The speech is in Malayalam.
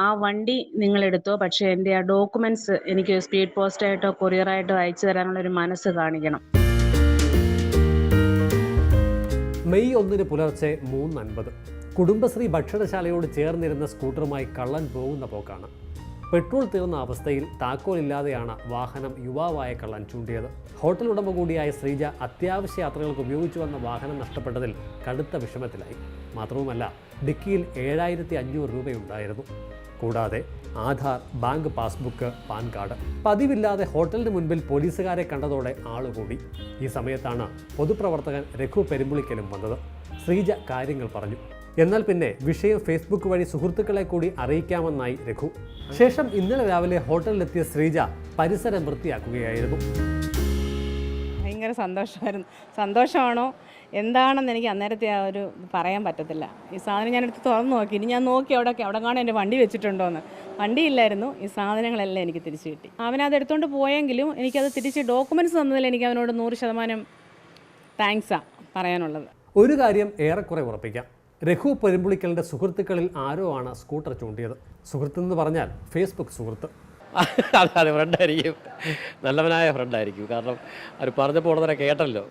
ആ വണ്ടി നിങ്ങളെടുത്തോ, പക്ഷേ എൻ്റെ ആ ഡോക്യുമെന്റ്സ് എനിക്ക് സ്പീഡ് പോസ്റ്റായിട്ടോ കൊറിയറായിട്ടോ അയച്ചു തരാനുള്ളൊരു മനസ്സ് കാണിക്കണം. മെയ് 1 പുലർച്ചെ 3:50 കുടുംബശ്രീ ഭക്ഷണശാലയോട് ചേർന്നിരുന്ന സ്കൂട്ടറുമായി കള്ളൻ പോകുന്ന പോക്കാണ്. പെട്രോൾ തീർന്ന അവസ്ഥയിൽ താക്കോലില്ലാതെയാണ് വാഹനം യുവാവായ കള്ളൻ ചൂണ്ടിയത്. ഹോട്ടൽ ഉടമ കൂടിയായ ശ്രീജ അത്യാവശ്യ യാത്രകൾക്ക് ഉപയോഗിച്ചു വന്ന വാഹനം നഷ്ടപ്പെട്ടതിൽ കടുത്ത വിഷമത്തിലായി. മാത്രവുമല്ല, ഡിക്കിയിൽ 7500 രൂപയുണ്ടായിരുന്നു. കൂടാതെ Aadhaar, bank passbook, PAN card. പതിവില്ലാതെ ഹോട്ടലിന് മുൻപിൽ പോലീസുകാരെ കണ്ടതോടെ ആളുകൂടി. ഈ സമയത്താണ് പൊതുപ്രവർത്തകൻ രഘു പെരുമ്പുളിക്കലും വന്നത്. ശ്രീജ കാര്യങ്ങൾ പറഞ്ഞു. എന്നാൽ പിന്നെ വിഷയം ഫേസ്ബുക്ക് വഴി സുഹൃത്തുക്കളെ കൂടി അറിയിക്കാമെന്നായി രഘു. ശേഷം ഇന്നലെ രാവിലെ ഹോട്ടലിലെത്തിയ ശ്രീജ പരിസരം വൃത്തിയാക്കുകയായിരുന്നു. ഭയങ്കര സന്തോഷമാണോ എന്താണെന്ന് എനിക്ക് അന്നേരത്തെ ആ ഒരു പറയാൻ പറ്റത്തില്ല. ഈ സാധനം ഞാനെടുത്ത് തുറന്നു നോക്കി. ഇനി ഞാൻ നോക്കി അവിടെ കാണാൻ എൻ്റെ വണ്ടി വെച്ചിട്ടുണ്ടോയെന്ന്. വണ്ടിയില്ലായിരുന്നു. ഈ സാധനങ്ങളെല്ലാം എനിക്ക് തിരിച്ചു കിട്ടി. അവനത് എടുത്തുകൊണ്ട് പോയെങ്കിലും എനിക്കത് തിരിച്ച് ഡോക്യുമെൻറ്റ്സ് തന്നതിൽ എനിക്ക് അവനോട് 100% താങ്ക്സാണ് പറയാനുള്ളത്. ഒരു കാര്യം ഏറെക്കുറെ ഉറപ്പിക്കാം, രഘു പെരുമ്പുളിക്കലിൻ്റെ സുഹൃത്തുക്കളിൽ ആരോ ആണ് സ്കൂട്ടർ ചൂണ്ടിയത്. സുഹൃത്തെന്ന് പറഞ്ഞാൽ ഫേസ്ബുക്ക് സുഹൃത്ത്. അതെ, ഫ്രണ്ടായിരിക്കും. നല്ലവനായ ഫ്രണ്ടായിരിക്കും. കാരണം അവർ പറഞ്ഞപ്പോൾ ഉടനെ കേട്ടല്ലോ.